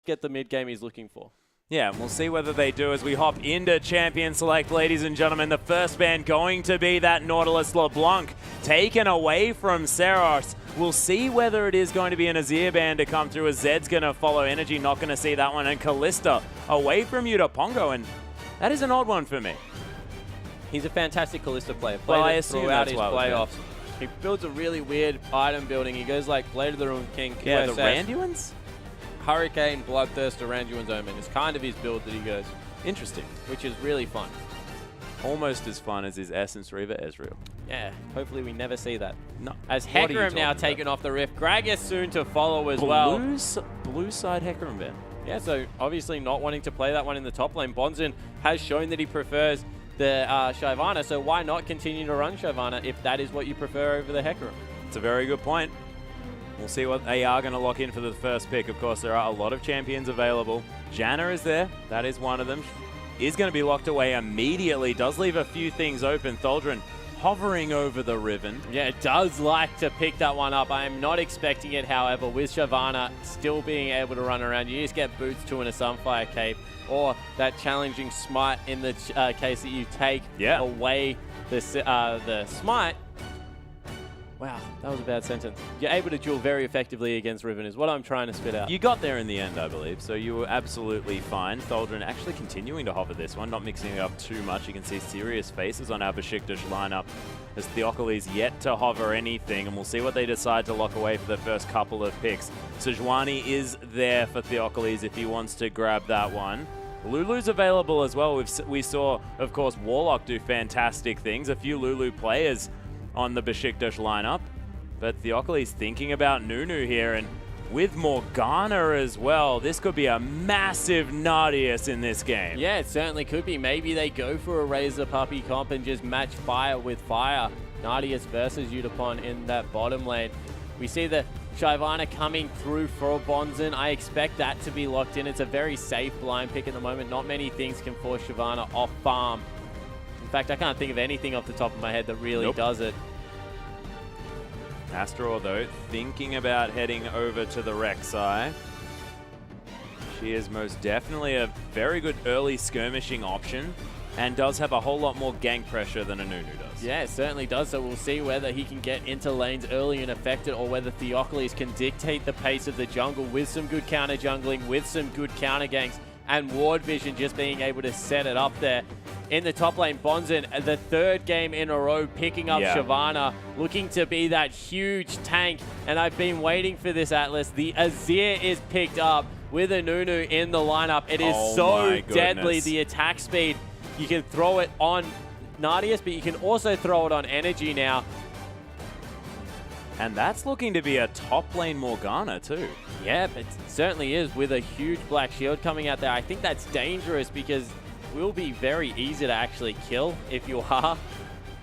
get the mid game he's looking for. Yeah, and we'll see whether they do as we hop into Champion Select, ladies and gentlemen. The first ban going to be that Nautilus LeBlanc, taken away from Seros. We'll see whether it is going to be an Azir ban to come through, as Zed's going to follow Energy, not going to see that one. And Kalista away from Yuta and that is an odd one for me. He's a fantastic Kalista player. Well, I Played it assume throughout that's his why it was playoffs. He builds a really weird item building. He goes like Blade of the Ruined King, Yeah, QSS, the Randuins? Hurricane, Bloodthirst, Randuin's Omen. It's kind of his build that he goes, Interesting. which is really fun. Almost as fun as his Essence Reaver Ezreal. Yeah, hopefully we never see that. No. As What are you Hecarim now talking taken about? off the Rift. Gragas soon to follow as well. Blue side Hecarim ban. Yeah, so obviously not wanting to play that one in the top lane. Bonzen has shown that he prefers the Shyvana, so why not continue to run Shyvana if that is what you prefer over the Hecarim? It's a very good point. We'll see what they are going to lock in for the first pick. Of course, there are a lot of champions available. Janna is there. That is one of them. Is going to be locked away immediately. Does leave a few things open. Tholdren hovering over the Riven. Yeah, it does like to pick that one up. I am not expecting it, however, with Shyvana still being able to run around. You just get boots to in a Sunfire Cape, or that challenging smite in the case that you take away the smite. Wow, that was a bad sentence. You're able to duel very effectively against Riven is what I'm trying to spit out. You got there in the end, I believe, so you were absolutely fine. Tholdren actually continuing to hover this one, not mixing it up too much. You can see serious faces on our Beşiktaş lineup as Theocles yet to hover anything, and we'll see what they decide to lock away for the first couple of picks. Sejuani is there for Theocles if he wants to grab that one. Lulu's available as well. We saw, of course, Warlock do fantastic things. A few Lulu players on the Beşiktaş lineup, but Theocles thinking about Nunu here, and with Morgana as well, this could be a massive Nautilus in this game. Yeah, it certainly could be. Maybe they go for a Razor Puppy comp and just match fire with fire. Nautilus versus Yutapon in that bottom lane. We see the Shyvana coming through for Bonzen. I expect that to be locked in. It's a very safe blind pick at the moment. Not many things can force Shyvana off farm. In fact, I can't think of anything off the top of my head that really does it. Astra, though, thinking about heading over to the Rek'Sai. She is most definitely a very good early skirmishing option and does have a whole lot more gank pressure than a Nunu does. Yeah, it certainly does. So we'll see whether he can get into lanes early and affect it, or whether Theocles can dictate the pace of the jungle with some good counter jungling, with some good counter ganks, and Ward Vision just being able to set it up there. In the top lane, Bonzen, the third game in a row, picking up Shyvana, looking to be that huge tank. And I've been waiting for this, Atlas. The Azir is picked up with a Nunu in the lineup. It is so deadly, the attack speed. You can throw it on Nautilus, but you can also throw it on Energy now. And that's looking to be a top lane Morgana too. Yeah, it certainly is, with a huge black shield coming out there. I think that's dangerous because will be very easy to actually kill if you are.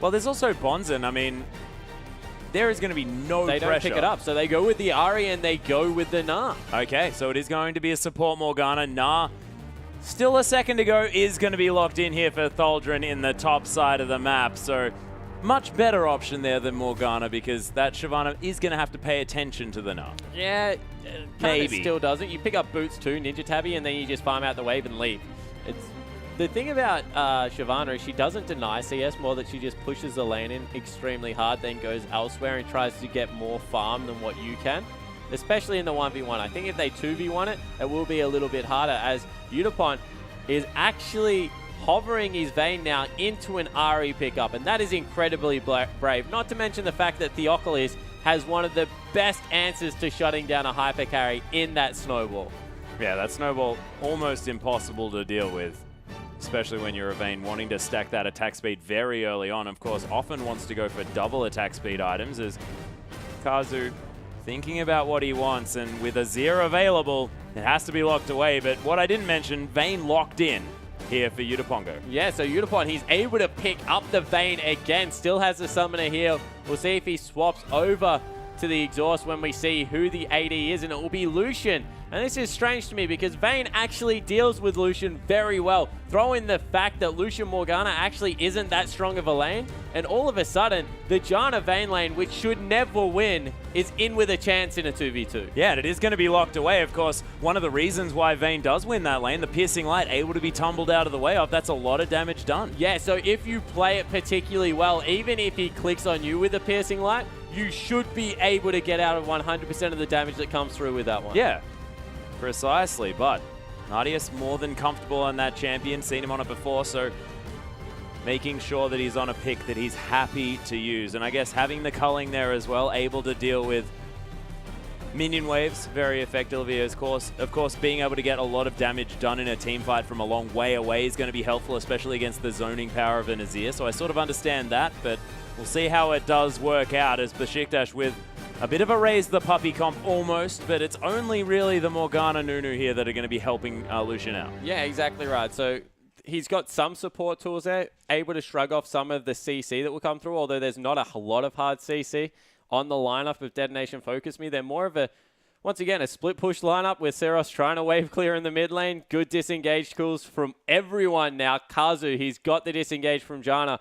Well, there's also Bonzen. I mean, there is going to be no pressure. They don't pick it up, so they go with the Ahri and they go with the Gnar. Okay, so it is going to be a support Morgana. Gnar, still a second to go, is going to be locked in here for Tholdren in the top side of the map. So much better option there than Morgana, because that Shyvana is going to have to pay attention to the Gnar. Yeah, maybe. Still doesn't. You pick up boots too, Ninja Tabby, and then you just farm out the wave and leave. The thing about Shyvana is she doesn't deny CS, more that she just pushes the lane in extremely hard, then goes elsewhere and tries to get more farm than what you can, especially in the 1v1. I think if they 2v1 it, it will be a little bit harder, as Yutapon is actually hovering his Vayne now into an Ahri pickup, and that is incredibly brave. Not to mention the fact that Theocles has one of the best answers to shutting down a hyper carry in that snowball. Yeah, that snowball almost impossible to deal with, especially when you're a Vayne wanting to stack that attack speed very early on. Of course, often wants to go for double attack speed items, as Kazu thinking about what he wants, and with Azir available, it has to be locked away. But what I didn't mention, Vayne locked in here for Yutapongo. Yeah, so Yutapon, he's able to pick up the Vayne again, still has the summoner here. We'll see if he swaps over to the exhaust when we see who the AD is, and it will be Lucian. And this is strange to me because Vayne actually deals with Lucian very well. Throw in the fact that Lucian Morgana actually isn't that strong of a lane, and all of a sudden, the Janna Vayne lane, which should never win, is in with a chance in a 2v2. Yeah, and it is going to be locked away. Of course, one of the reasons why Vayne does win that lane, the Piercing Light, able to be tumbled out of the way of, that's a lot of damage done. Yeah, so if you play it particularly well, even if he clicks on you with a Piercing Light, you should be able to get out of 100% of the damage that comes through with that one. Yeah, precisely. But Nardius more than comfortable on that champion. Seen him on it before, so making sure that he's on a pick that he's happy to use. And I guess having the culling there as well, able to deal with minion waves very effectively. Of course, being able to get a lot of damage done in a team fight from a long way away is going to be helpful, especially against the zoning power of an Azir. So I sort of understand that, but we'll see how it does work out as Beşiktaş with a bit of a raise the puppy comp almost, but it's only really the Morgana Nunu here that are going to be helping Lucian out. Yeah, exactly right. So he's got some support tools there, able to shrug off some of the CC that will come through, although there's not a lot of hard CC on the lineup of Detonation FocusMe. They're more of a, once again, a split push lineup with Seros trying to wave clear in the mid lane. Good disengaged tools from everyone now. Kazu, he's got the disengage from Janna.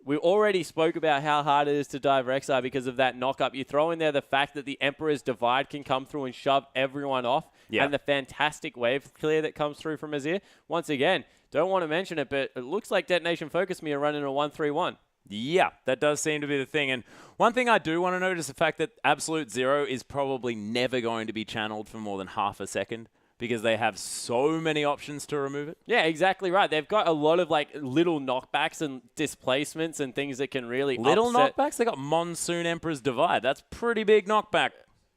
We already spoke about how hard it is to dive Rek'Sai because of that knock-up. You throw in there the fact that the Emperor's Divide can come through and shove everyone off, and the fantastic wave clear that comes through from Azir. Once again, don't want to mention it, but it looks like Detonation FocusMe are running a 1-3-1. Yeah, that does seem to be the thing. And one thing I do want to note is the fact that Absolute Zero is probably never going to be channeled for more than half a second, because they have so many options to remove it. Yeah, exactly right. They've got a lot of like little knockbacks and displacements and things that can really knockbacks? They got Monsoon Emperor's Divide. That's pretty big knockback.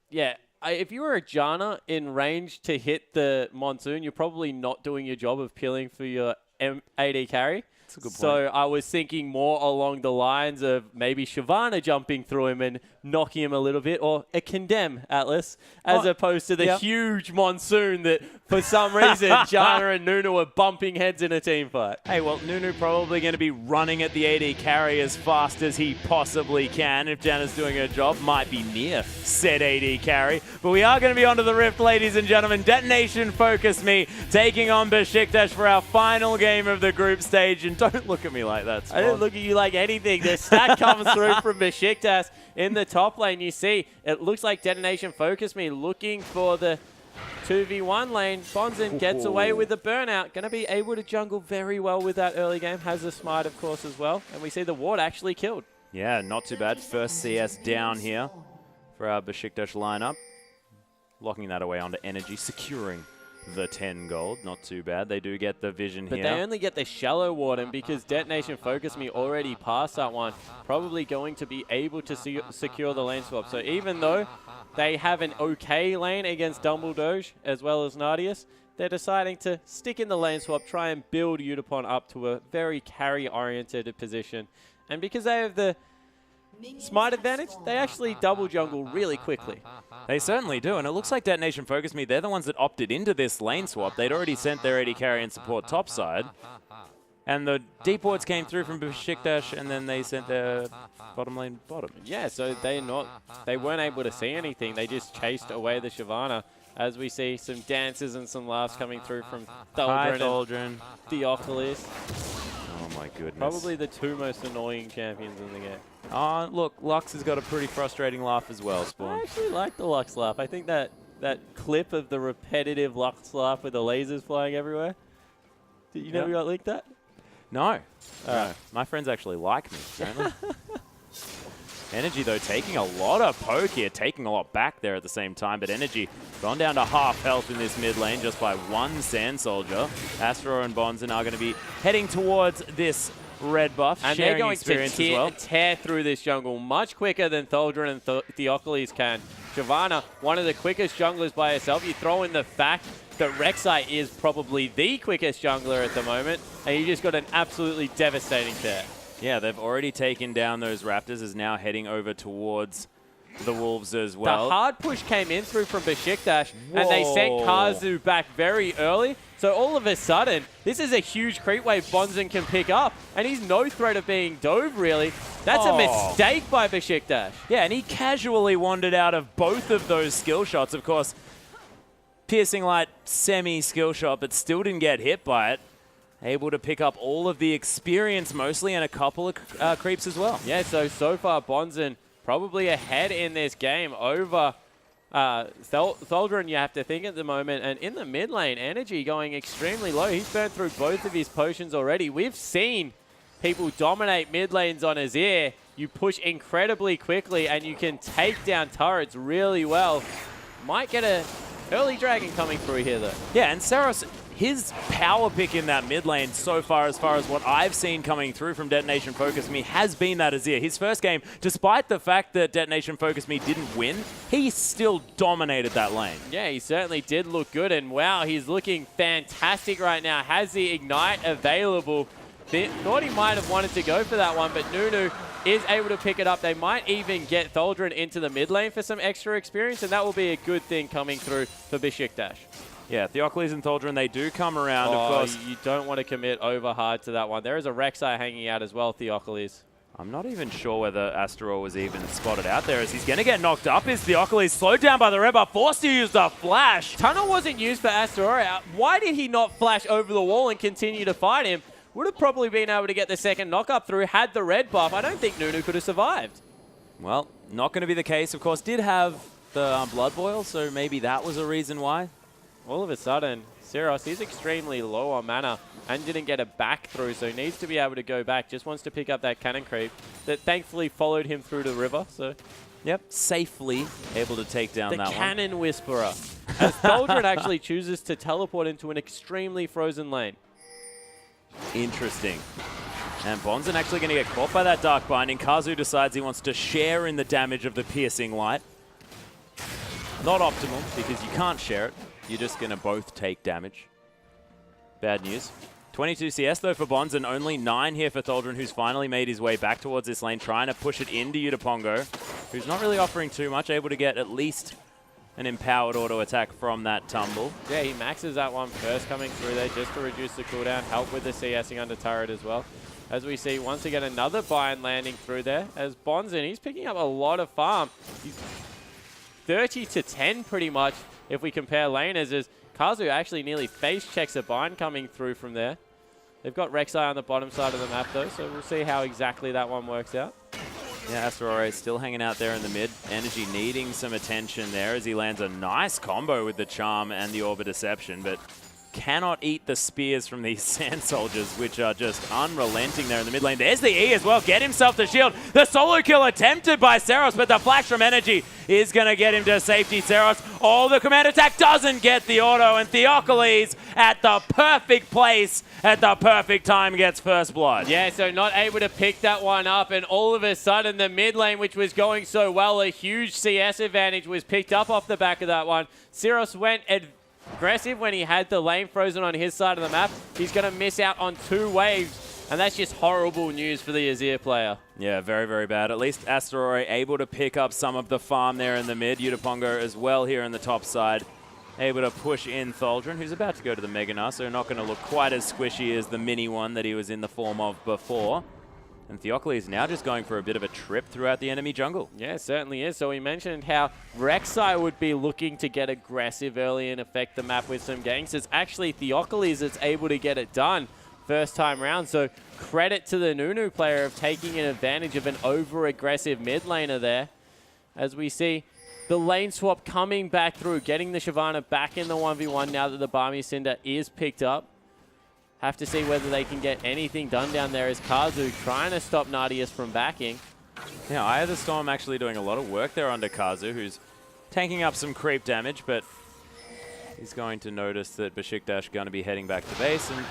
Yeah. If you were a Janna in range to hit the Monsoon, you're probably not doing your job of peeling for your AD carry. That's a good point. So I was thinking more along the lines of maybe Shyvana jumping through him and knocking him a little bit, or a Condemn Atlas, as opposed to the huge Monsoon that, for some reason, Janna and Nunu are bumping heads in a team fight. Hey, well, Nunu probably going to be running at the AD carry as fast as he possibly can. If Janna's doing her job, might be near said AD carry. But we are going to be onto the Rift, ladies and gentlemen. Detonation FocusMe taking on Beşiktaş for our final game of the group stage. And don't look at me like that, Spawn. I didn't look at you like anything. The stat comes through from Beşiktaş in the top lane. You see, it looks like Detonation FocusMe looking for the 2v1 lane. Bonzen gets away with the burnout. Going to be able to jungle very well with that early game. Has the smite, of course, as well. And we see the ward actually killed. Yeah, not too bad. First CS down here for our Beşiktaş lineup. Locking that away onto Energy, securing the 10 gold. Not too bad. They do get the vision here. But they only get the shallow ward, and because Detonation FocusMe already passed that one, probably going to be able to secure the lane swap. So even though they have an okay lane against Dumbledore as well as Nardius, they're deciding to stick in the lane swap, try and build Utapon up to a very carry-oriented position. And because they have the smite advantage, they actually double jungle really quickly. They certainly do, and it looks like Detonation FocusMe, they're the ones that opted into this lane swap. They'd already sent their AD carry and support topside, and the deep wards came through from Beşiktaş, and then they sent their bottom lane bottom. Yeah, so they weren't able to see anything. They just chased away the Shyvana, as we see some dances and some laughs coming through from Thaldrn and Theophilus. Oh my goodness. Probably the two most annoying champions in the game. Look, Lux has got a pretty frustrating laugh as well, Spawn. I actually like the Lux laugh. I think that clip of the repetitive Lux laugh with the lasers flying everywhere. Did you never got linked that? No. No. My friends actually like me, apparently. Energy, though, taking a lot of poke here, taking a lot back there at the same time, but Energy gone down to half health in this mid lane just by one Sand Soldier. Astro and Bonzen are going to be heading towards this red buff, and they're going to tear through this jungle much quicker than Thaldrn and Theophilus can. Shyvana, one of the quickest junglers by herself. You throw in the fact that Rek'Sai is probably the quickest jungler at the moment, and you just got an absolutely devastating tear. Yeah, they've already taken down those Raptors, is now heading over towards the Wolves as well. The hard push came in through from Beşiktaş, and they sent Kazu back very early. So all of a sudden, this is a huge creep wave Bonzen can pick up, and he's no threat of being dove, really. That's a mistake by Beşiktaş. Yeah, and he casually wandered out of both of those skill shots. Of course, piercing light semi-skill shot, but still didn't get hit by it. Able to pick up all of the experience mostly, and a couple of creeps as well. Yeah, so far Bonzen probably ahead in this game over Tholdren, you have to think at the moment. And in the mid lane, Energy going extremely low. He's burned through both of his potions already. We've seen people dominate mid lanes on Azir. You push incredibly quickly, and you can take down turrets really well. Might get a early dragon coming through here, though. Yeah, and Saros, his power pick in that mid lane so far, as what I've seen coming through from Detonation FocusMe, has been that Azir. His first game, despite the fact that Detonation FocusMe didn't win, he still dominated that lane. Yeah, he certainly did look good, and wow, he's looking fantastic right now. Has the Ignite available. Thought he might have wanted to go for that one, but Nunu is able to pick it up. They might even get Tholdren into the mid lane for some extra experience, and that will be a good thing coming through for Beşiktaş. Yeah, Theocles and Tholdren, they do come around, of course. You don't want to commit over hard to that one. There is a Rek'Sai hanging out as well, Theocles. I'm not even sure whether Astaroth was even spotted out there, as he's going to get knocked up. Is Theocles slowed down by the red buff, forced to use the flash? Tunnel wasn't used for Astaroth. Why did he not flash over the wall and continue to fight him? Would have probably been able to get the second knock-up through had the red buff. I don't think Nunu could have survived. Well, not going to be the case. Of course, did have the blood boil, so maybe that was a reason why. All of a sudden, Syros is extremely low on mana and didn't get a back through, so needs to be able to go back. Just wants to pick up that cannon creep that thankfully followed him through the river. So, yep, safely able to take down that one. The Cannon Whisperer. As Tholdren actually chooses to teleport into an extremely frozen lane. Interesting. And Bonzen actually going to get caught by that Dark Binding. Kazu decides he wants to share in the damage of the Piercing Light. Not optimal, because you can't share it. You're just going to both take damage. Bad news. 22 CS though for Bonzen, only 9 here for Tholdren, who's finally made his way back towards this lane, trying to push it into Udapongo, who's not really offering too much, able to get at least an empowered auto attack from that tumble. Yeah, he maxes that one first coming through there just to reduce the cooldown, help with the CSing under turret as well. As we see once again another bind landing through there as Bonzen, he's picking up a lot of farm. He's 30 to 10 pretty much if we compare laners, as Kazu actually nearly face checks a bind coming through from there. They've got Rek'Sai on the bottom side of the map though, so we'll see how exactly that one works out. Yeah, Astaroth still hanging out there in the mid. Energy needing some attention there as he lands a nice combo with the Charm and the Orb of Deception, but cannot eat the spears from these Sand Soldiers, which are just unrelenting there in the mid lane. There's the E as well, get himself the shield. The solo kill attempted by Saros, but the flash from Energy is going to get him to safety. Saros, the command attack doesn't get the auto, and Theocles at the perfect place at the perfect time gets first blood. Yeah, so not able to pick that one up, and all of a sudden the mid lane, which was going so well, a huge CS advantage was picked up off the back of that one. Saros went aggressive when he had the lane frozen on his side of the map. He's going to miss out on 2 waves, and that's just horrible news for the Azir player. Yeah, very, very bad. At least Astaroth able to pick up some of the farm there in the mid. Udapongo as well here on the top side. Able to push in Tholdren, who's about to go to the Mega Gnar, so not going to look quite as squishy as the mini one that he was in the form of before. And Theocles now just going for a bit of a trip throughout the enemy jungle. Yeah, it certainly is. So we mentioned how Rek'Sai would be looking to get aggressive early and affect the map with some ganks. It's actually Theocles that's able to get it done first time round. So credit to the Nunu player of taking an advantage of an over-aggressive mid laner there. As we see the lane swap coming back through, getting the Shyvana back in the 1v1 now that the Barmy Cinder is picked up. Have to see whether they can get anything done down there as Kazu trying to stop Nadius from backing. Yeah, Eye of the Storm actually doing a lot of work there under Kazu, who's tanking up some creep damage, but he's going to notice that Beşiktaş going to be heading back to base and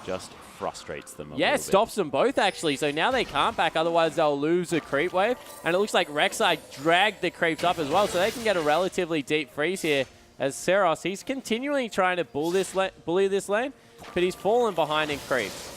just frustrates them a little bit. Stops them both actually, so now they can't back, otherwise they'll lose a creep wave. And it looks like Rek'Sai dragged the creeps up as well, so they can get a relatively deep freeze here as Saros, he's continually trying to bully this lane, but he's fallen behind in creeps.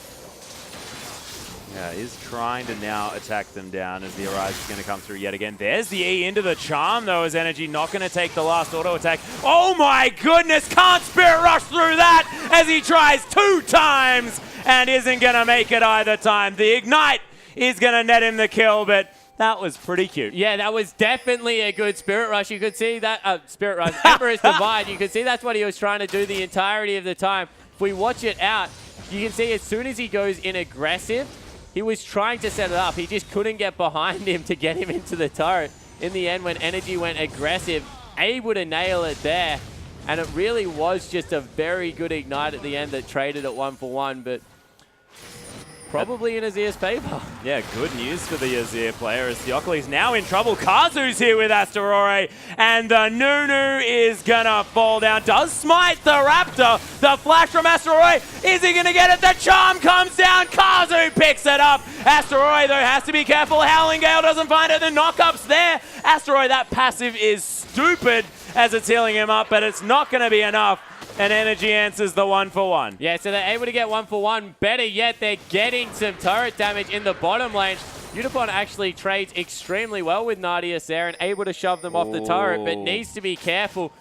Yeah, he's trying to now attack them down as the Arise is going to come through yet again. There's the E into the Charm, though, as Energy not going to take the last auto attack. Oh my goodness, can't Spirit Rush through that as he tries 2 times and isn't going to make it either time. The Ignite is going to net him the kill, but that was pretty cute. Yeah, that was definitely a good Spirit Rush. You could see that, Spirit Rush, Emperor's Divide. You could see that's what he was trying to do the entirety of the time. If we watch it out, you can see as soon as he goes in aggressive, he was trying to set it up. He just couldn't get behind him to get him into the turret. In the end, when Energy went aggressive, able to nail it there. And it really was just a very good Ignite at the end that traded it 1-for-1, but probably in Azir's favor. Yeah, good news for the Azir player as Theocles now in trouble. Kazu's here with Asterore, and the Nunu is gonna fall down. Does smite the Raptor. The flash from Asterore. Is he gonna get it? The Charm comes down. Kazu picks it up. Asterore, though, has to be careful. Howling Gale doesn't find it. The knockup's there. Asterore, that passive is stupid as it's healing him up, but it's not gonna be enough. And Energy answers the 1-for-1. Yeah, so they're able to get 1-for-1. Better yet, they're getting some turret damage in the bottom lane. Udapon actually trades extremely well with Nadius there and able to shove them off the turret, but needs to be careful.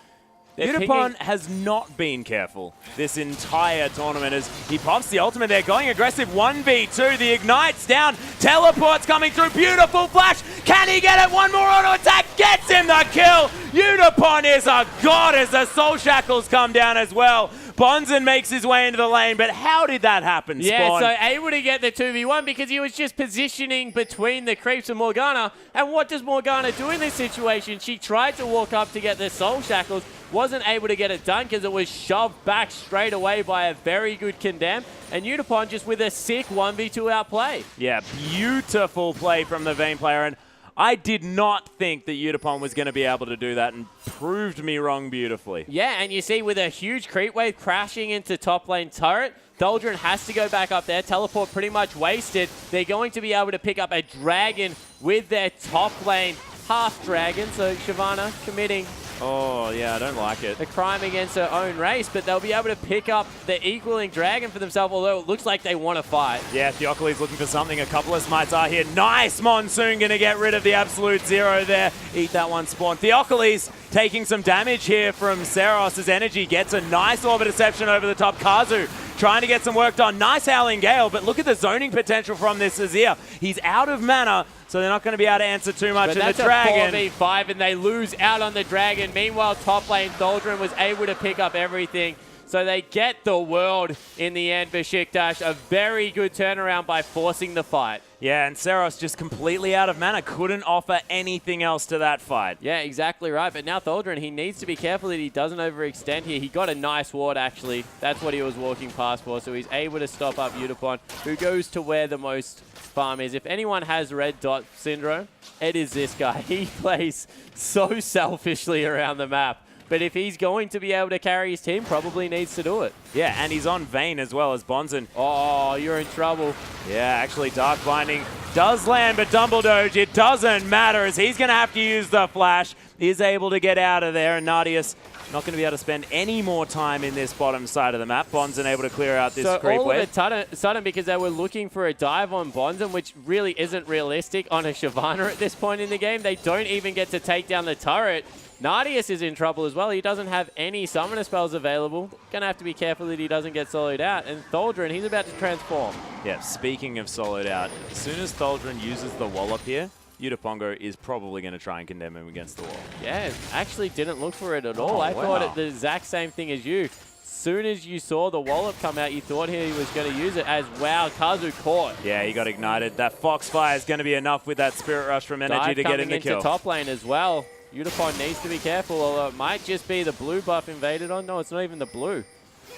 Udapon has not been careful this entire tournament as he pops the ultimate there, going aggressive 1v2. The Ignite's down, teleport's coming through, beautiful flash. Can he get it? One more auto attack, gets him the kill. Udapon is a god as the Soul Shackles come down as well. Bonzen makes his way into the lane, but how did that happen, Spawn? Yeah, so able to get the 2v1 because he was just positioning between the creeps and Morgana. And what does Morgana do in this situation? She tried to walk up to get the Soul Shackles, wasn't able to get it done because it was shoved back straight away by a very good Condemn. And Udapon just with a sick 1v2 outplay. Yeah, beautiful play from the Vayne player. And I did not think that Udapon was going to be able to do that and proved me wrong beautifully. Yeah, and you see with a huge creep wave crashing into top lane turret, Doldrin has to go back up there. Teleport pretty much wasted. They're going to be able to pick up a dragon with their top lane half dragon. So Shyvana committing Oh, yeah, I don't like it. a crime against her own race, but they'll be able to pick up the equaling dragon for themselves, although it looks like they want to fight. Yeah, Theocles looking for something. A couple of smites are here. Nice Monsoon going to get rid of the absolute zero there. Eat that one, Spawn. Theocles taking some damage here from Seros as Energy gets a nice Orbit Deception over the top. Kazu trying to get some work done. Nice Howling Gale, but look at the zoning potential from this Azir. He's out of mana, so they're not going to be able to answer too much. But in the Dragon. That's a 4v5, and they lose out on the Dragon. Meanwhile, top lane, Doldrin was able to pick up everything. So they get the world in the end, Beşiktaş. A very good turnaround by forcing the fight. Yeah, and Seros just completely out of mana. Couldn't offer anything else to that fight. Yeah, exactly right. But now Doldrin, he needs to be careful that he doesn't overextend here. He got a nice ward, actually. That's what he was walking past for. So he's able to stop up Udapon, who goes to where the most farm is. If anyone has red dot syndrome, it is this guy. He plays so selfishly around the map. But if he's going to be able to carry his team, probably needs to do it. Yeah, and he's on Vayne as well as Bonzen. Oh, you're in trouble. Yeah, actually Dark Binding does land, but Dumbledoge, it doesn't matter as he's going to have to use the flash. Is able to get out of there, and Nadius not going to be able to spend any more time in this bottom side of the map. Bonzen able to clear out this creep wave. So all of a sudden, because they were looking for a dive on Bonzen, which really isn't realistic on a Shyvana at this point in the game, they don't even get to take down the turret. Nadius is in trouble as well. He doesn't have any summoner spells available. Gonna have to be careful that he doesn't get soloed out. And Doldrin, he's about to transform. Yeah, speaking of soloed out, as soon as Doldrin uses the wallop here, Udapongo is probably going to try and condemn him against the wall. Yeah, actually didn't look for it at all. I thought it the exact same thing as you. Soon as you saw the wallop come out, you thought he was going to use it as, wow, Kazu caught. Yeah, he got ignited. That Foxfire is going to be enough with that Spirit Rush from Energy to get in the kill. Into top lane as well. Udapon needs to be careful, although it might just be the blue buff invaded on. No, it's not even the blue.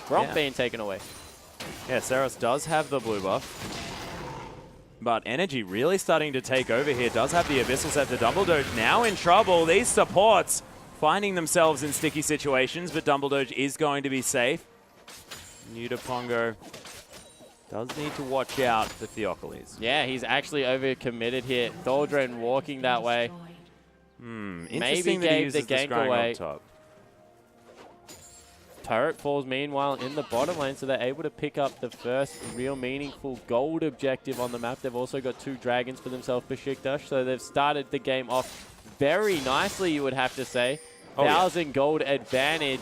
Gromp being taken away. Yeah, Seros does have the blue buff. But Energy really starting to take over here. Does have the Abyssal Scepter. Dumbledoge now in trouble. These supports finding themselves in sticky situations, but Dumbledoge is going to be safe. Udapongo does need to watch out for Theocles. Yeah, he's actually overcommitted here. Doldrin walking that way. Interesting that he uses the gank away. Top. turret falls meanwhile in the bottom lane, so they're able to pick up the first real meaningful gold objective on the map. They've also got 2 dragons for themselves, Beşiktaş, so they've started the game off very nicely, you would have to say. 1,000 gold advantage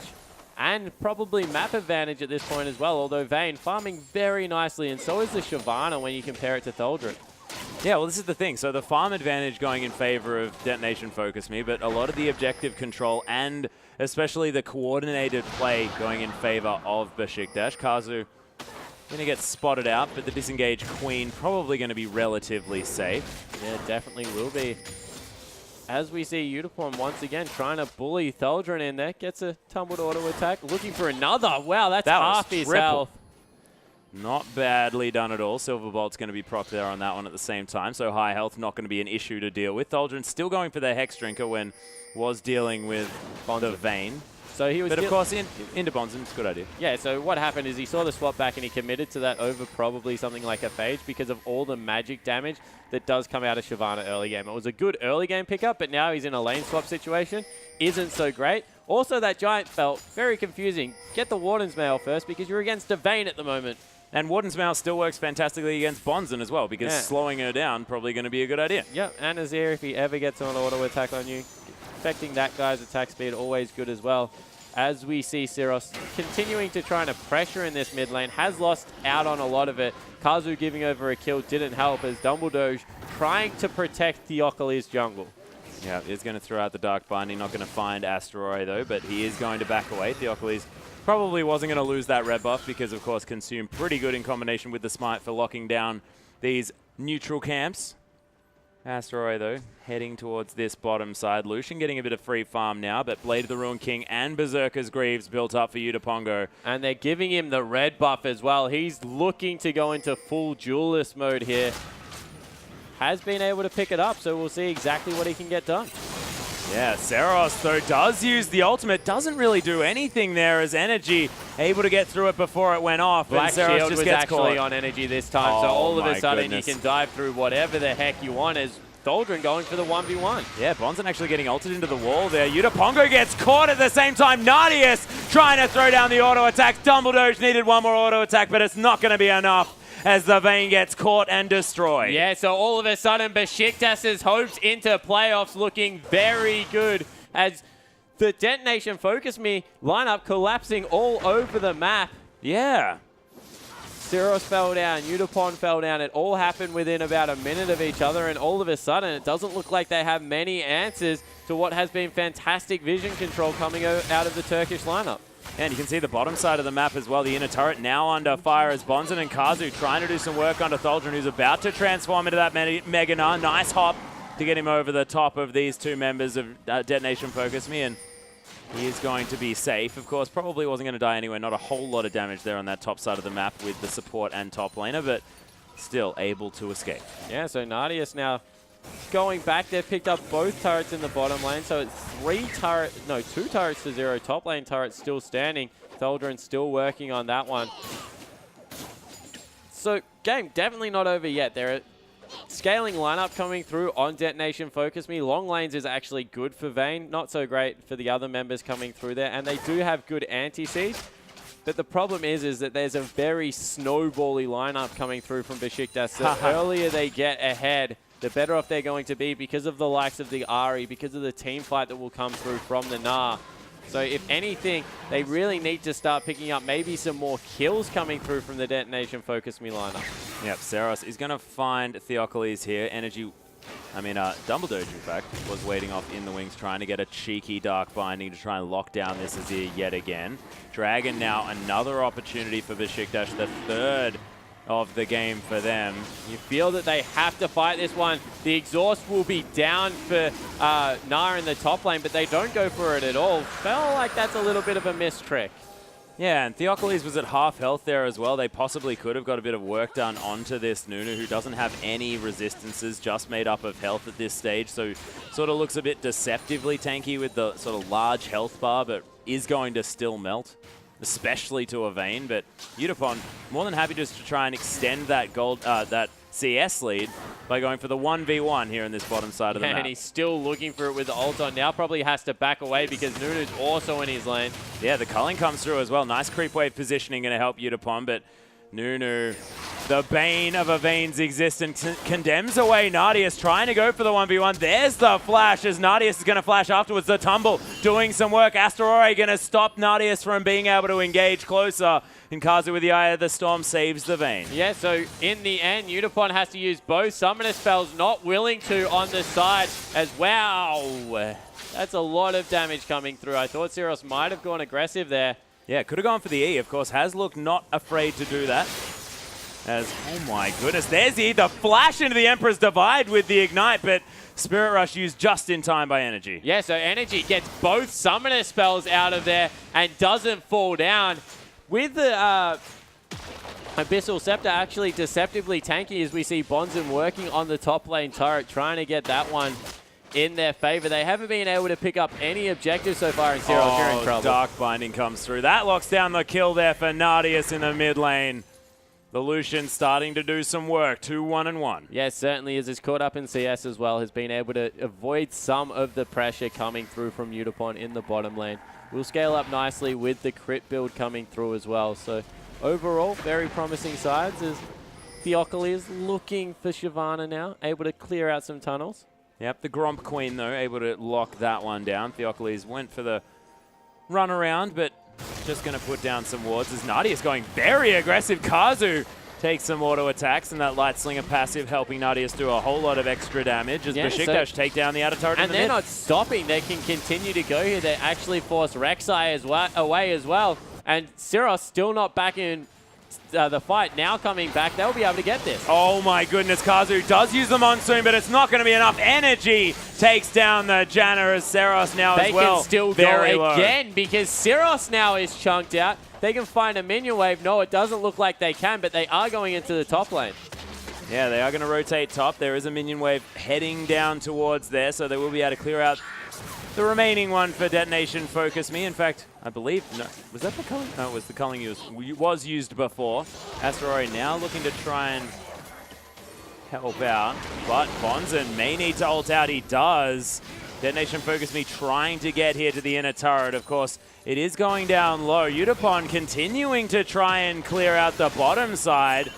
and probably map advantage at this point as well, although Vayne farming very nicely, and so is the Shyvana when you compare it to Tholdren. Yeah, well, this is the thing. So the farm advantage going in favor of Detonation FocusMe, but a lot of the objective control and especially the coordinated play going in favor of Beşiktaş. Kazu going to get spotted out, but the disengaged Queen probably going to be relatively safe. Yeah, definitely will be. As we see Utapon once again trying to bully Tholdren in there, gets a tumbled auto attack, looking for another. Wow, that's half his health. Not badly done at all. Silverbolt's going to be propped there on that one at the same time, so high health not going to be an issue to deal with. Tholdren still going for the Hex Drinker when was dealing with the Vayne. So he was, but of course, into Bonzen, it's a good idea. Yeah, so what happened is he saw the swap back and he committed to that over probably something like a Phage because of all the magic damage that does come out of Shyvana early game. It was a good early game pickup, but now he's in a lane swap situation. Isn't so great. Also, that Giant Belt, very confusing. Get the Warden's Mail first because you're against a Vayne at the moment. And Warden's Mail still works fantastically against Bonzen as well, because slowing her down probably going to be a good idea. Yep, and Azir, if he ever gets an auto attack on you, affecting that guy's attack speed, always good as well. As we see Syros continuing to try and pressure in this mid lane, has lost out on a lot of it. Kazu giving over a kill didn't help as Dumbledore trying to protect Theocles' jungle. Yeah, he's going to throw out the Dark Binding, not going to find Asteroid though, but he is going to back away. Theocles probably wasn't going to lose that red buff because, of course, Consume pretty good in combination with the Smite for locking down these neutral camps. Asteroid, though, heading towards this bottom side. Lucian getting a bit of free farm now, but Blade of the Ruined King and Berserker's Greaves built up for Udapongo. And they're giving him the red buff as well. He's looking to go into full duelist mode here. Has been able to pick it up, so we'll see exactly what he can get done. Yeah, Seros, though, does use the ultimate. Doesn't really do anything there as Energy able to get through it before it went off. Black Seros Shield just was gets actually caught on Energy this time, so all of a sudden you can dive through whatever the heck you want as Tholdren going for the 1v1. Yeah, Bonzen actually getting ulted into the wall there. Udapongo gets caught at the same time. Nadius trying to throw down the auto attack. Dumbledore needed one more auto attack, but it's not going to be enough as the Vayne gets caught and destroyed. Yeah, so all of a sudden Beşiktaş's hopes into playoffs looking very good as the Detonation FocusMe lineup collapsing all over the map. Yeah. Syros fell down, Utapon fell down. It all happened within about a minute of each other, and all of a sudden it doesn't look like they have many answers to what has been fantastic vision control coming out of the Turkish lineup. And you can see the bottom side of the map as well. The inner turret now under fire as Bonzen and Kazu trying to do some work onto Tholdren, who's about to transform into that Mega Gnar. Nice hop to get him over the top of these two members of Detonation FocusMe, and he is going to be safe. Of course, probably wasn't going to die anyway. Not a whole lot of damage there on that top side of the map with the support and top laner, but still able to escape. Yeah, so Nadius now going back. They've picked up both turrets in the bottom lane, so it's 2 turrets to 0. Top lane turrets still standing. Tholdren still working on that one. So game definitely not over yet. There are scaling lineup coming through on Detonation FocusMe. Long lanes is actually good for Vayne, not so great for the other members coming through there, and they do have good anti-siege. But the problem is that there's a very snowbally lineup coming through from Beşiktaş. The earlier they get ahead, the better off they're going to be because of the likes of the Ahri, because of the team fight that will come through from the Gnar. So if anything, they really need to start picking up maybe some more kills coming through from the Detonation FocusMe lineup. Yep, Seros is going to find Theocles here. Dumbledore, in fact, was waiting off in the wings, trying to get a cheeky Dark Binding to try and lock down this Azir yet again. Dragon now, another opportunity for Beşiktaş, the third of the game for them. You feel that they have to fight this one. The exhaust will be down for Gnar in the top lane, but they don't go for it at all. Felt like that's a little bit of a missed trick. Yeah, and Theocles was at half health there as well. They possibly could have got a bit of work done onto this Nunu, who doesn't have any resistances, just made up of health at this stage. So sort of looks a bit deceptively tanky with the sort of large health bar, but is going to still melt, especially to a Vayne. But Utapon more than happy just to try and extend that gold, that CS lead by going for the 1v1 here in this bottom side of the map. And he's still looking for it with the ult on. Now probably has to back away because Nunu's also in his lane. Yeah, the culling comes through as well. Nice creep wave positioning going to help Utapon, but Nunu, the bane of Avane's existence, condemns away Nadius, trying to go for the 1v1. There's the flash as Nadius is going to flash afterwards. The tumble doing some work. Asteroid going to stop Nadius from being able to engage closer. And Kazu with the Eye of the Storm saves the Vayne. Yeah, so in the end, Utapon has to use both summoner spells, not willing to on the side as wow. That's a lot of damage coming through. I thought Syros might have gone aggressive there. Yeah, could have gone for the E, of course. Has looked not afraid to do that. As, oh my goodness, there's the flash into the Emperor's Divide with the Ignite, but Spirit Rush used just in time by Energy. Yeah, so Energy gets both summoner spells out of there and doesn't fall down. With the Abyssal Scepter actually deceptively tanky as we see Bonzen working on the top lane turret, trying to get that one in their favor. They haven't been able to pick up any objectives so far in Syros. You're in trouble. Dark Binding comes through. That locks down the kill there for Nadius in the mid lane. The Lucian starting to do some work. 2-1-1. Yes, certainly is. He's caught up in CS as well. Has been able to avoid some of the pressure coming through from Utapon in the bottom lane. Will scale up nicely with the crit build coming through as well. So overall, very promising sides as Theocoli is looking for Shyvana now, able to clear out some tunnels. Yep, the Gromp Queen, though, able to lock that one down. Theocles went for the run around, but just going to put down some wards as Nadius going very aggressive. Kazu takes some auto attacks, and that Light Slinger passive helping Nadius do a whole lot of extra damage as Beşiktaş take down the outer turret. And they're not stopping. They can continue to go here. They actually force Rek'Sai as well, away as well. And Syros still not back in the fight. Now coming back, they'll be able to get this. Oh my goodness, Kazu does use the Monsoon, but it's not going to be enough. Energy takes down the Janna as Syros now as well. They can still go again because Syros now is chunked out. They can find a minion wave. No, it doesn't look like they can, but they are going into the top lane. Yeah, they are going to rotate top. There is a minion wave heading down towards there, so they will be able to clear out the remaining one for Detonation FocusMe. In fact, I believe, no, was that the culling? No, it was the culling was used before. Asteroid now looking to try and help out, but Bonzen may need to ult out. He does. Detonation FocusMe trying to get here to the inner turret. Of course, it is going down low. Utapon continuing to try and clear out the bottom side.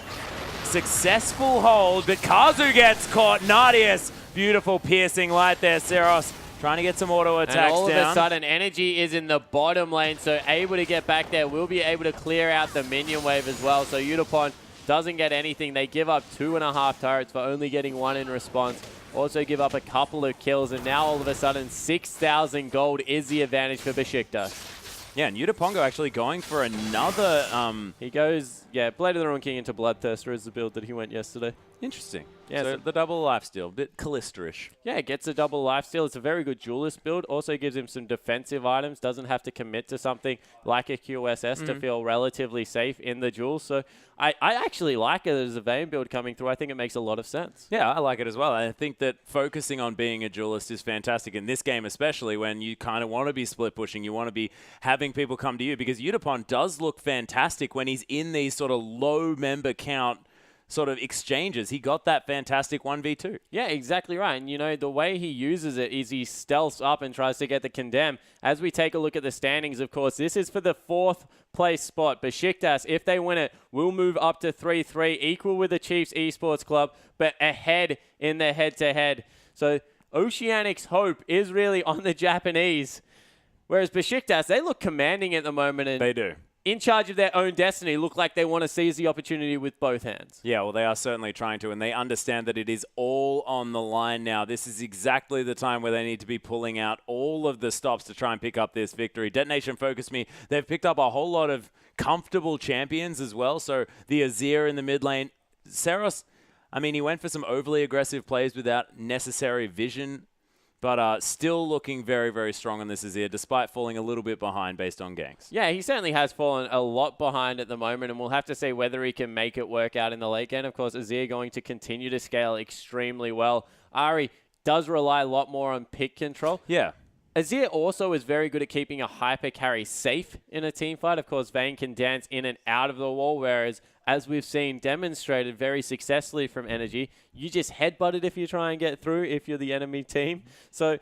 Successful hold, but Kazu gets caught. Nadius, beautiful piercing light there. Syros trying to get some auto attacks down. And all of a sudden, Energy is in the bottom lane, so able to get back there. Will be able to clear out the minion wave as well. So Utapon doesn't get anything. They give up 2.5 turrets for only getting 1 in response. Also give up a couple of kills, and now all of a sudden 6,000 gold is the advantage for Beşiktaş. Yeah, and Utapongo actually going for another... He goes, yeah, Blade of the Ruined King into Bloodthirster is the build that he went yesterday. Interesting. Yeah, so the double lifesteal, a bit Callister-ish. Yeah, it gets a double lifesteal. It's a very good duelist build. Also gives him some defensive items. Doesn't have to commit to something like a QSS to feel relatively safe in the duel. So I actually like it as a Vayne build coming through. I think it makes a lot of sense. Yeah, I like it as well. I think that focusing on being a duelist is fantastic in this game, especially when you kind of want to be split pushing. You want to be having people come to you, because Utapon does look fantastic when he's in these sort of low member count sort of exchanges. He got that fantastic 1v2. Yeah, exactly right. And, you know, the way he uses it is he stealths up and tries to get the condemn. As we take a look at the standings, of course, this is for the 4th place spot. Beşiktaş, if they win it, will move up to 3-3, equal with the Chiefs Esports Club, but ahead in the head-to-head. So Oceanic's hope is really on the Japanese, whereas Beşiktaş, they look commanding at the moment. And they do. In charge of their own destiny, look like they want to seize the opportunity with both hands. Yeah, well, they are certainly trying to, and they understand that it is all on the line now. This is exactly the time where they need to be pulling out all of the stops to try and pick up this victory. Detonation FocusMe, they've picked up a whole lot of comfortable champions as well. So the Azir in the mid lane. Syros, I mean, he went for some overly aggressive plays without necessary vision, but still looking very, very strong on this Azir, despite falling a little bit behind based on ganks. Yeah, he certainly has fallen a lot behind at the moment, and we'll have to see whether he can make it work out in the late game. Of course, Azir going to continue to scale extremely well. Ari does rely a lot more on pick control. Yeah. Azir also is very good at keeping a hyper carry safe in a team fight. Of course, Vayne can dance in and out of the wall, whereas, as we've seen demonstrated very successfully from Energy, you just headbutt it if you try and get through if you're the enemy team. So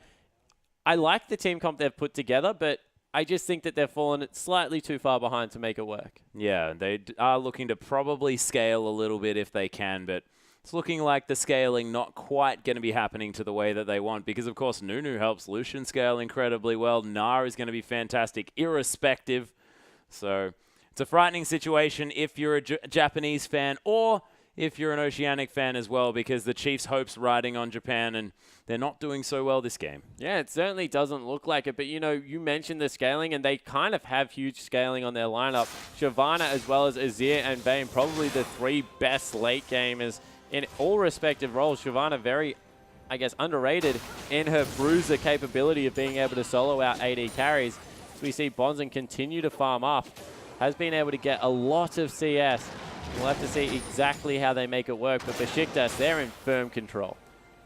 I like the team comp they've put together, but I just think that they've fallen slightly too far behind to make it work. Yeah, they are looking to probably scale a little bit if they can, but it's looking like the scaling not quite going to be happening to the way that they want because, of course, Nunu helps Lucian scale incredibly well. Gnar is going to be fantastic irrespective. So it's a frightening situation if you're a Japanese fan or if you're an Oceanic fan as well because the Chiefs' hopes riding on Japan and they're not doing so well this game. Yeah, it certainly doesn't look like it. But, you know, you mentioned the scaling, and they kind of have huge scaling on their lineup. Shyvana as well as Azir and Vayne, probably the 3 best late gamers in all respective roles. Shyvana very, I guess, underrated in her bruiser capability of being able to solo out AD carries. So we see Bonzen continue to farm up. Has been able to get a lot of CS. We'll have to see exactly how they make it work. But Beşiktaş, they're in firm control.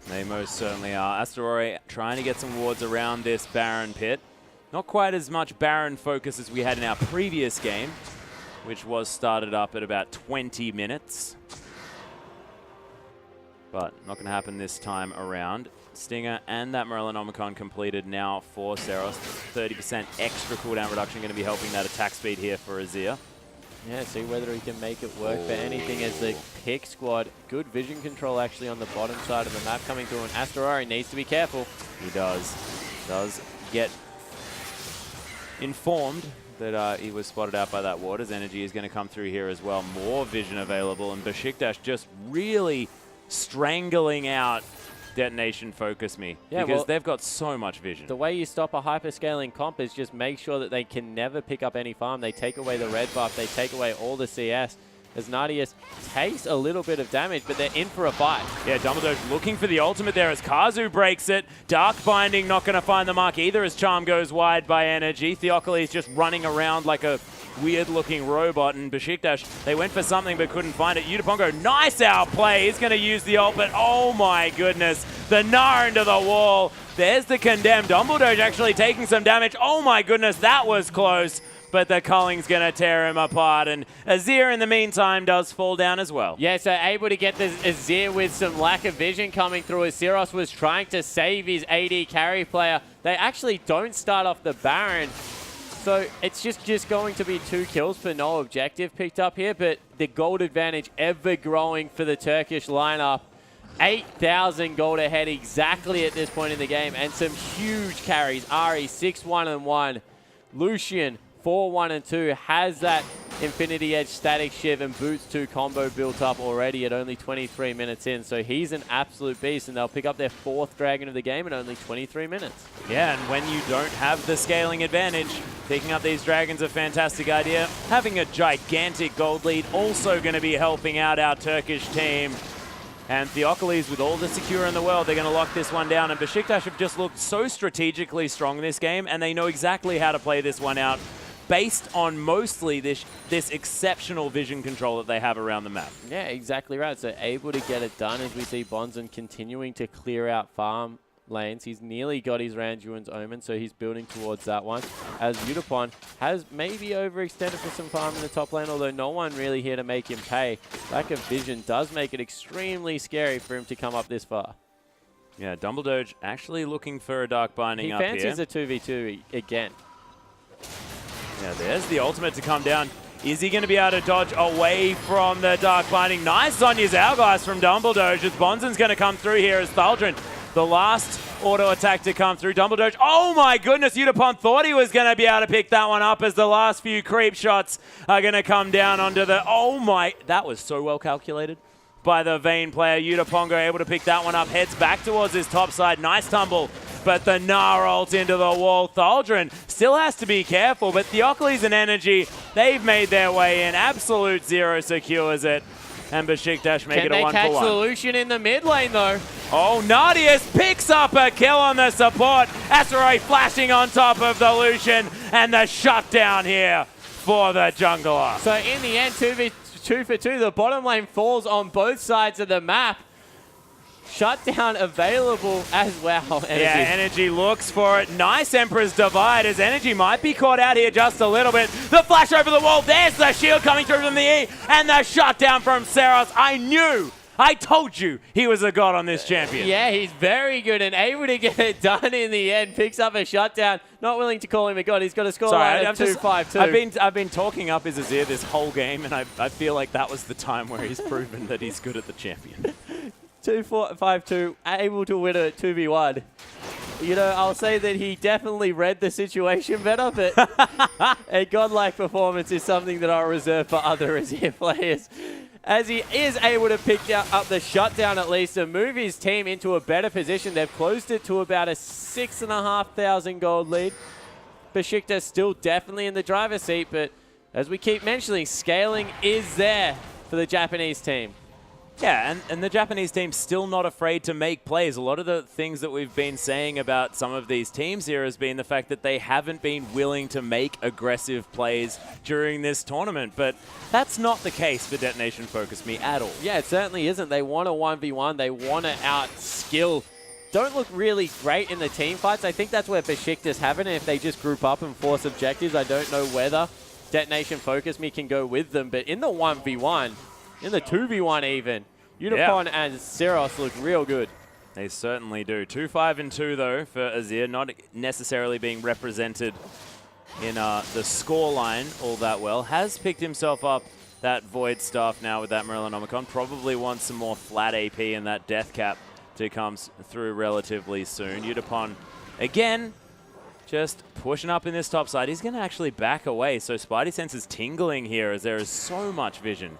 They most certainly are. Astorori trying to get some wards around this Baron pit. Not quite as much Baron focus as we had in our previous game, which was started up at about 20 minutes. But not going to happen this time around. Stinger and that Morellonomicon completed now for Seros. 30% extra cooldown reduction going to be helping that attack speed here for Azir. Yeah, see whether he can make it work for anything as the pick squad. Good vision control actually on the bottom side of the map coming through, and Astorari needs to be careful. He does. Does get informed that he was spotted out by that ward as Energy is going to come through here as well. More vision available, and Beşiktaş just really strangling out Detonation FocusMe because well, they've got so much vision. The way you stop a hyperscaling comp is just make sure that they can never pick up any farm. They take away the red buff. They take away all the CS. As Nadius takes a little bit of damage, but they're in for a fight. Yeah, Dumbledore's looking for the ultimate there as Kazu breaks it. Dark Binding not going to find the mark either as Charm goes wide by Energy. Theocles just running around like a weird-looking robot, and Beşiktaş, they went for something but couldn't find it. Udapongo, nice outplay. He's going to use the ult, but oh my goodness. The Gnar into the wall. There's the condemned. Dumbledore's actually taking some damage. Oh my goodness, that was close. But the Culling's going to tear him apart. And Azir, in the meantime, does fall down as well. Yeah, so able to get the Azir with some lack of vision coming through as Syros was trying to save his AD carry player. They actually don't start off the Baron. So it's just going to be 2 kills for no objective picked up here. But the gold advantage ever growing for the Turkish lineup. 8,000 gold ahead exactly at this point in the game. And some huge carries. Ari, 6-1-1. Lucian, 4-1-2, has that Infinity Edge Static Shiv and Boots 2 combo built up already at only 23 minutes in. So he's an absolute beast, and they'll pick up their 4th Dragon of the game in only 23 minutes. Yeah, and when you don't have the scaling advantage, picking up these Dragons a fantastic idea. Having a gigantic gold lead also going to be helping out our Turkish team. And Theocles, with all the secure in the world, they're going to lock this one down. And Beşiktaş have just looked so strategically strong this game, and they know exactly how to play this one out, based on mostly this exceptional vision control that they have around the map. Yeah, exactly right. So able to get it done as we see Bonzen continuing to clear out farm lanes. He's nearly got his Randuin's Omen, so he's building towards that one. As Udapon has maybe overextended for some farm in the top lane, although no one really here to make him pay. Lack of vision does make it extremely scary for him to come up this far. Yeah, Dumbledore actually looking for a Dark Binding up here. He fancies a 2v2 again. Yeah, there's the ultimate to come down. Is he going to be able to dodge away from the Dark Binding? Nice Sonya's Hourglass from Dumbledore. As Bonzen's going to come through here as Thaldrin, the last auto attack to come through. Dumbledore, oh my goodness, Udapon thought he was going to be able to pick that one up as the last few creep shots are going to come down onto the, oh my, that was so well calculated by the Vayne player. Udapongo able to pick that one up, heads back towards his top side. Nice tumble, but the Gnar ult into the wall. Thaldrin still has to be careful, but Theocles and Energy, they've made their way in. Absolute Zero secures it, and Beşiktaş make it a 1-for-1. Can they catch the Lucian in the mid lane, though? Oh, Nadius picks up a kill on the support. Astorori flashing on top of the Lucian, and the shutdown here for the jungler. So in the end, 2 for 2, the bottom lane falls on both sides of the map. Shutdown available as well. Energy. Yeah, Energy looks for it. Nice Emperor's Divide as Energy might be caught out here just a little bit. The flash over the wall. There's the shield coming through from the E. And the shutdown from Seros. I told you he was a god on this champion. Yeah, he's very good and able to get it done in the end. Picks up a shutdown. Not willing to call him a god. He's got a score line of 2-5-2. I've been talking up his ear this whole game, and I feel like that was the time where he's proven that he's good at the champion. 2-4-5-2, able to win a 2v1. You know, I'll say that he definitely read the situation better, but a godlike performance is something that I'll reserve for other Azir players. As he is able to pick up the shutdown at least and move his team into a better position. They've closed it to about a 6,500 gold lead. Beşiktaş still definitely in the driver's seat, but as we keep mentioning, scaling is there for the Japanese team. Yeah, and the Japanese team's still not afraid to make plays. A lot of the things that we've been saying about some of these teams here has been the fact that they haven't been willing to make aggressive plays during this tournament. But that's not the case for Detonation FocusMe at all. Yeah, it certainly isn't. They want a 1v1. They want to out-skill. Don't look really great in the team fights. I think that's where Beşiktaş have it. And if they just group up and force objectives, I don't know whether Detonation FocusMe can go with them. But in the 1v1, in the 2v1 even, Unicorn and Seros look real good. They certainly do. 2-5-2 though for Azir, not necessarily being represented in the scoreline all that well. Has picked himself up that Void Staff now with that Morellonomicon. Probably wants some more flat AP and that Death Cap to come through relatively soon. Udapon, again, just pushing up in this top side. He's going to actually back away. So Spidey Sense is tingling here as there is so much vision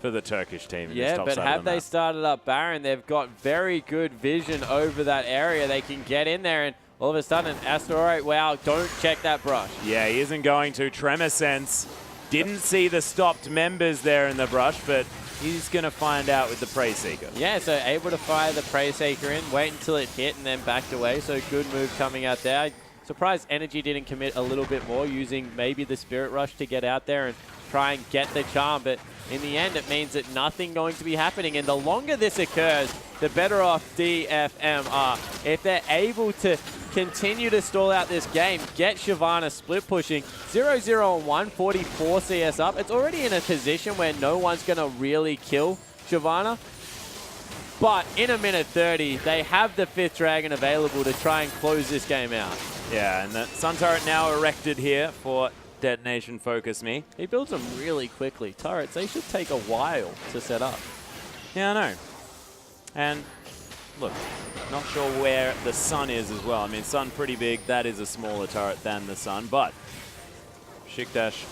for the Turkish team in this top side. Yeah, but have they started up Baron? They've got very good vision over that area. They can get in there and all of a sudden, Asteroid, wow, don't check that brush. Yeah, he isn't going to. Tremor Sense didn't see the stopped members there in the brush, but he's going to find out with the Prey Seeker. Yeah, so able to fire the Prey Seeker in, wait until it hit and then backed away. So good move coming out there. Surprised Energy didn't commit a little bit more, using maybe the Spirit Rush to get out there and try and get the charm, but in the end it means that nothing going to be happening, and the longer this occurs, the better off DFM are. If they're able to continue to stall out this game, get Shyvana split pushing, 0-0 and 1, 44 CS up, it's already in a position where no one's going to really kill Shyvana. But in a minute 30, they have the 5th Dragon available to try and close this game out. Yeah, and the Sun Turret now erected here for Detonation FocusMe. He builds them really quickly. Turrets, they should take a while to set up. Yeah, I know. And look, not sure where the Sun is as well. I mean, Sun pretty big. That is a smaller turret than the Sun, but Beşiktaş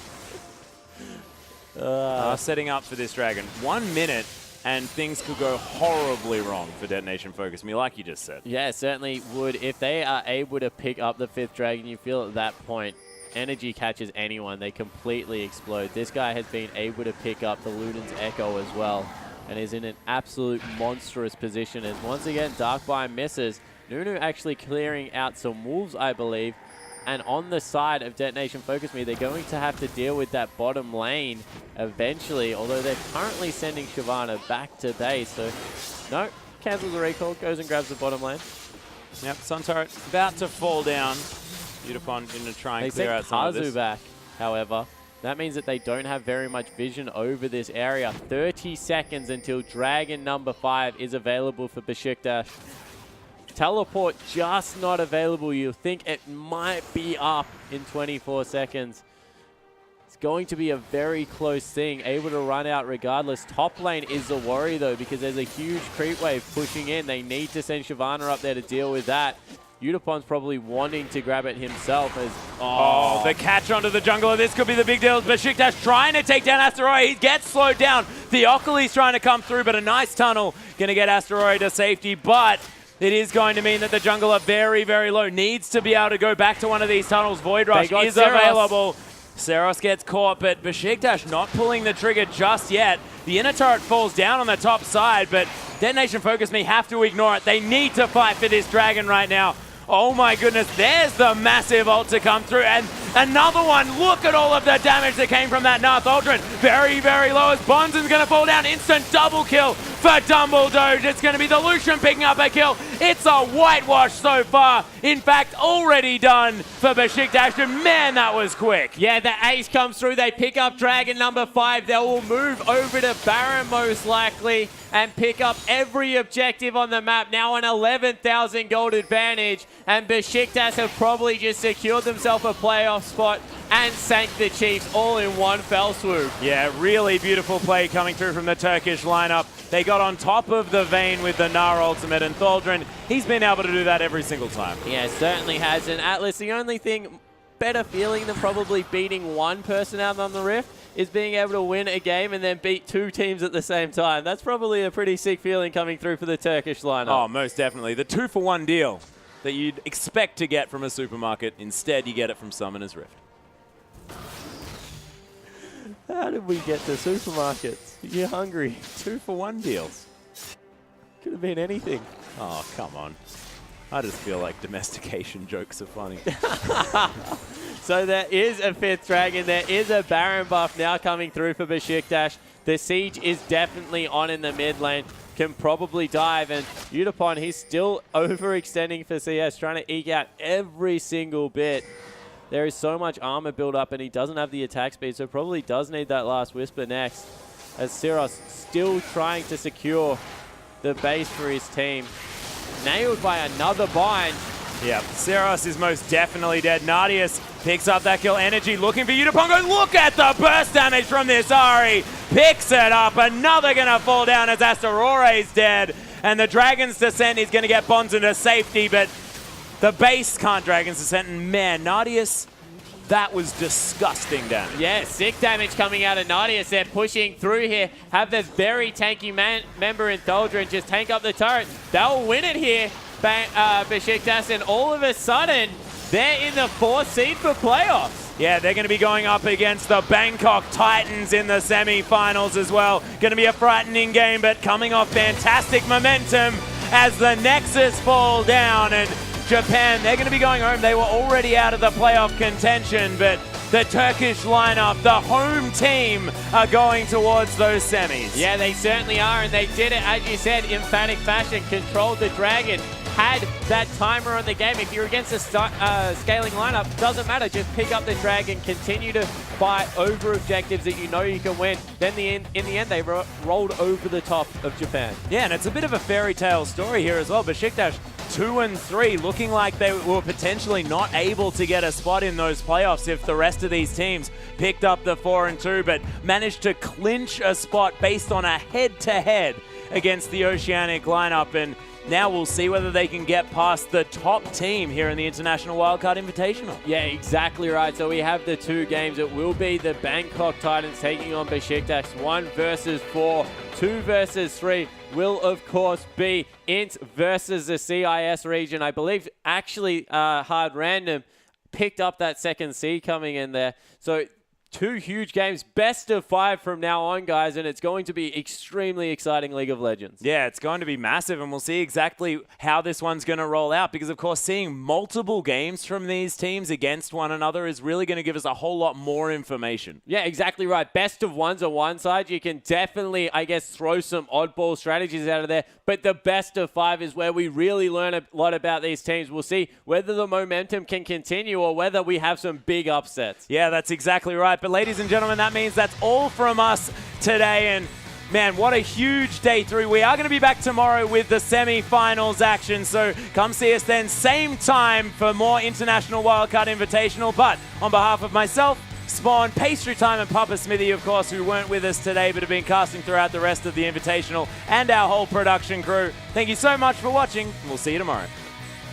setting up for this Dragon. 1 minute and things could go horribly wrong for Detonation FocusMe, like you just said. Yeah, certainly would. If they are able to pick up the 5th Dragon, you feel at that point, Energy catches anyone, they completely explode. This guy has been able to pick up the Luden's Echo as well, and is in an absolute monstrous position as once again Darkbind misses. Nunu actually clearing out some wolves, I believe, and on the side of Detonation FocusMe, they're going to have to deal with that bottom lane eventually, although they're currently sending Shyvana back to base, so no, cancels the recall, goes and grabs the bottom lane. Yep, Sun Turret about to fall down. Udapon going to try and clear out some of this. They sent Kazu back, however. That means that they don't have very much vision over this area. 30 seconds until Dragon number 5 is available for Beşiktaş. Teleport just not available. You think it might be up in 24 seconds. It's going to be a very close thing. Able to run out regardless. Top lane is the worry though, because there's a huge creep wave pushing in. They need to send Shyvana up there to deal with that. Udapon's probably wanting to grab it himself as... Oh, the catch onto the jungler. This could be the big deal. Beşiktaş trying to take down Asteroid. He gets slowed down. Theocles trying to come through, but a nice tunnel. Going to get Asteroid to safety, but it is going to mean that the jungler very, very low. Needs to be able to go back to one of these tunnels. Void Rush is available. Seros gets caught, but Beşiktaş not pulling the trigger just yet. The inner turret falls down on the top side, but Detonation FocusMe have to ignore it. They need to fight for this dragon right now. Oh my goodness, there's the massive ult to come through, and another one. Look at all of the damage that came from that Nath Aldrin. Very, very low as Bonzen's going to fall down. Instant double kill for Dumbledore. It's going to be the Lucian picking up a kill. It's a whitewash so far. In fact, already done for Beşiktaş. And man, that was quick. Yeah, the ace comes through. They pick up Dragon number 5. They will move over to Baron most likely and pick up every objective on the map. Now an 11,000 gold advantage. And Beşiktaş have probably just secured themselves a playoff spot and sank the Chiefs all in one fell swoop. Yeah, really beautiful play coming through from the Turkish lineup. They got on top of the Vayne with the Gnar ultimate, and Tholdren, he's been able to do that every single time. Yeah, certainly has. And Atlas, the only thing better feeling than probably beating one person out on the Rift is being able to win a game and then beat 2 teams at the same time. That's probably a pretty sick feeling coming through for the Turkish lineup. Oh, most definitely. The 2-for-1 deal that you'd expect to get from a supermarket. Instead, you get it from Summoner's Rift. How did we get to supermarkets? You're hungry. 2-for-1 deals. Could have been anything. Oh, come on. I just feel like domestication jokes are funny. So there is a 5th Dragon. There is a Baron buff now coming through for Beşiktaş. The siege is definitely on in the mid lane. Can probably dive, and Utapon, he's still overextending for CS, trying to eke out every single bit. There is so much armor build up, and he doesn't have the attack speed, so probably does need that last Whisper next. As Siros still trying to secure the base for his team. Nailed by another bind. Yeah, Siros is most definitely dead. Nadius picks up that kill. Energy looking for Utapon. Look at the burst damage from this Ahri. Picks it up. Another going to fall down as Astarore's is dead. And the Dragon's Descent is going to get Bonds into safety, but the base can't Dragon's Descent. And man, Nadius, that was disgusting damage. Yeah, sick damage coming out of Nadius. They're pushing through here. Have this very tanky member in Tholdren just tank up the turret. They'll win it here, Beşiktaş, and all of a sudden, they're in the 4th seed for playoffs. Yeah, they're going to be going up against the Bangkok Titans in the semi-finals as well. Going to be a frightening game, but coming off fantastic momentum as the Nexus fall down. And Japan, they're going to be going home. They were already out of the playoff contention, but the Turkish lineup, the home team, are going towards those semis. Yeah, they certainly are, and they did it, as you said, emphatic fashion. Controlled the Dragon, had that timer on the game. If you're against a scaling lineup, doesn't matter. Just pick up the Dragon, continue to fight over objectives that you know you can win. Then in the end, they rolled over the top of Japan. Yeah, and it's a bit of a fairy tale story here as well. Beşiktaş 2-3, looking like they were potentially not able to get a spot in those playoffs if the rest of these teams picked up the 4-2, but managed to clinch a spot based on a head-to-head against the Oceanic lineup. And now we'll see whether they can get past the top team here in the International Wildcard Invitational. Yeah, exactly right. So we have the 2 games. It will be the Bangkok Titans taking on Beşiktaş. 1 versus 4, 2 versus 3 will, of course, be Int versus the CIS region. I believe, actually, Hard Random picked up that 2nd seed coming in there. So 2 huge games, best of 5 from now on, guys, and it's going to be extremely exciting League of Legends. Yeah, it's going to be massive, and we'll see exactly how this one's going to roll out, because, of course, seeing multiple games from these teams against one another is really going to give us a whole lot more information. Yeah, exactly right. Best of 1s on one side. You can definitely, I guess, throw some oddball strategies out of there, but the best of 5 is where we really learn a lot about these teams. We'll see whether the momentum can continue or whether we have some big upsets. Yeah, that's exactly right. But ladies and gentlemen, that means that's all from us today. And man, what a huge day 3. We are going to be back tomorrow with the semi-finals action. So come see us then, same time, for more International Wildcard Invitational. But on behalf of myself, Spawn, Pastry Time, and Papa Smithy, of course, who weren't with us today but have been casting throughout the rest of the Invitational, and our whole production crew, thank you so much for watching, and we'll see you tomorrow.